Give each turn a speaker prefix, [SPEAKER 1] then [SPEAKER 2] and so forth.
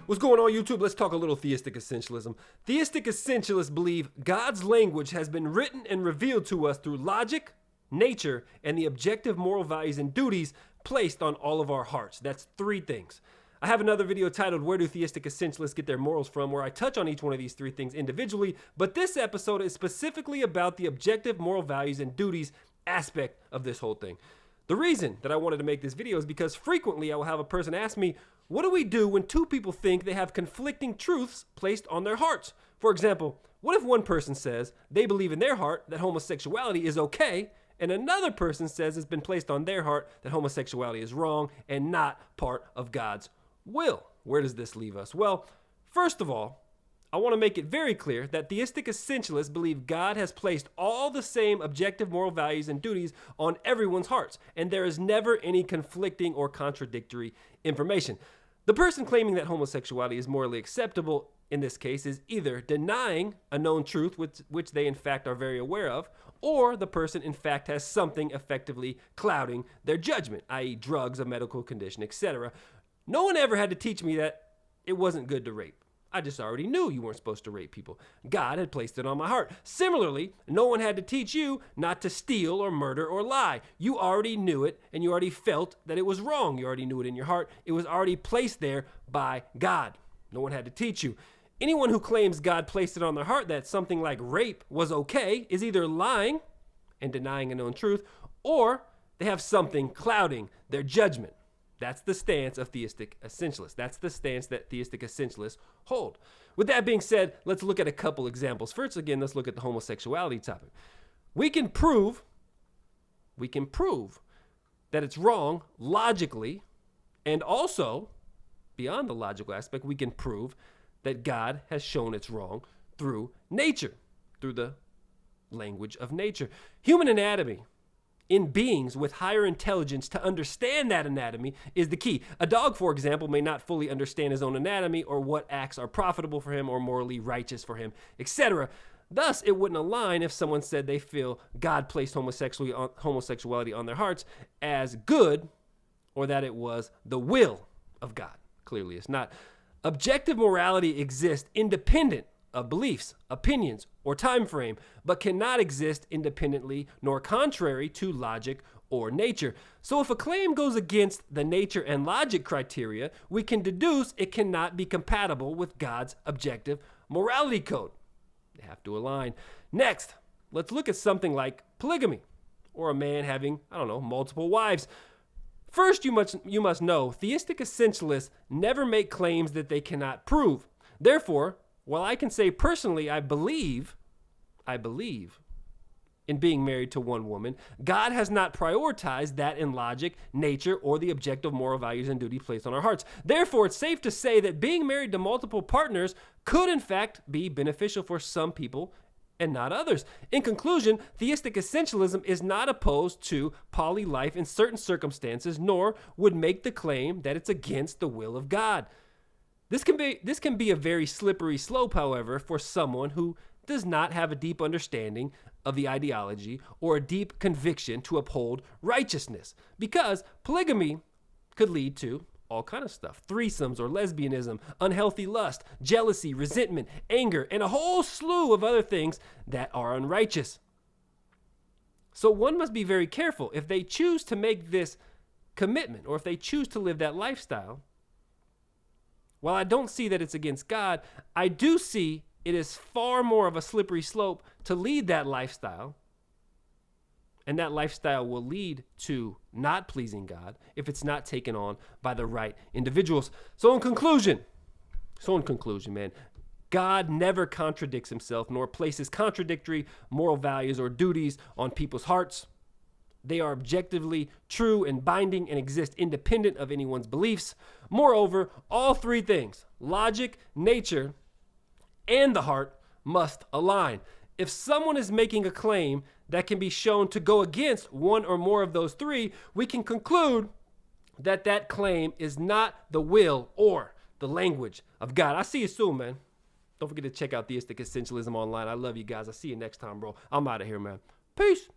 [SPEAKER 1] What's going on, YouTube? Let's talk a little theistic essentialism. Theistic essentialists believe God's language has been written and revealed to us through logic, nature, and the objective moral values and duties placed on all of our hearts. That's three things. I have another video titled, Where Do Theistic Essentialists Get Their Morals From?, where I touch on each one of these three things individually, but this episode is specifically about the objective moral values and duties aspect of this whole thing. The reason that I wanted to make this video is because frequently I will have a person ask me, what do we do when two people think they have conflicting truths placed on their hearts? For example, what if one person says they believe in their heart that homosexuality is okay, and another person says it's been placed on their heart that homosexuality is wrong and not part of God's will? Where does this leave us? Well, first of all, I want to make it very clear that theistic essentialists believe God has placed all the same objective moral values and duties on everyone's hearts, and there is never any conflicting or contradictory information. The person claiming that homosexuality is morally acceptable in this case is either denying a known truth which they in fact are very aware of, or the person in fact has something effectively clouding their judgment, i.e. drugs, a medical condition, etc. No one ever had to teach me that it wasn't good to rape. I just already knew you weren't supposed to rape people. God had placed it on my heart. Similarly, no one had to teach you not to steal or murder or lie. You already knew it, and you already felt that it was wrong. You already knew it in your heart. It was already placed there by God. No one had to teach you. Anyone who claims God placed it on their heart that something like rape was okay is either lying and denying a known truth, or they have something clouding their judgment. That's the stance of theistic essentialists. That's the stance that theistic essentialists hold. With that being said, let's look at a couple examples. First, again, let's look at the homosexuality topic. We can prove that it's wrong logically, and also, beyond the logical aspect, we can prove that God has shown it's wrong through nature, through the language of nature. Human anatomy in beings with higher intelligence to understand that anatomy is the key. A dog, for example, may not fully understand his own anatomy or what acts are profitable for him or morally righteous for him, etc. Thus, it wouldn't align if someone said they feel God placed homosexuality on their hearts as good, or that it was the will of God. Clearly, it's not. Objective morality exists independent of beliefs, opinions, or time frame, but cannot exist independently nor contrary to logic or nature. So if a claim goes against the nature and logic criteria, we can deduce it cannot be compatible with God's objective morality code. They have to align. Next, let's look at something like polygamy, or a man having, multiple wives. First, you must know, theistic essentialists never make claims that they cannot prove. Therefore, while I can say personally I believe in being married to one woman, God has not prioritized that in logic, nature, or the objective moral values and duty placed on our hearts. Therefore, it's safe to say that being married to multiple partners could in fact be beneficial for some people and not others. In conclusion, theistic essentialism is not opposed to poly life in certain circumstances, nor would make the claim that it's against the will of God. This can be a very slippery slope, however, for someone who does not have a deep understanding of the ideology or a deep conviction to uphold righteousness, because polygamy could lead to all kind of stuff: threesomes or lesbianism, unhealthy lust, jealousy, resentment, anger, and a whole slew of other things that are unrighteous. So one must be very careful if they choose to make this commitment, or if they choose to live that lifestyle. While I don't see that it's against God, I do see it is far more of a slippery slope to lead that lifestyle. And that lifestyle will lead to not pleasing God if it's not taken on by the right individuals. So in conclusion, man, God never contradicts himself nor places contradictory moral values or duties on people's hearts. They are objectively true and binding and exist independent of anyone's beliefs. Moreover, all three things, logic, nature, and the heart, must align. If someone is making a claim that can be shown to go against one or more of those three, we can conclude that that claim is not the will or the language of God. I'll see you soon, man. Don't forget to check out Theistic Essentialism online. I love you guys. I'll see you next time, bro. I'm out of here, man. Peace.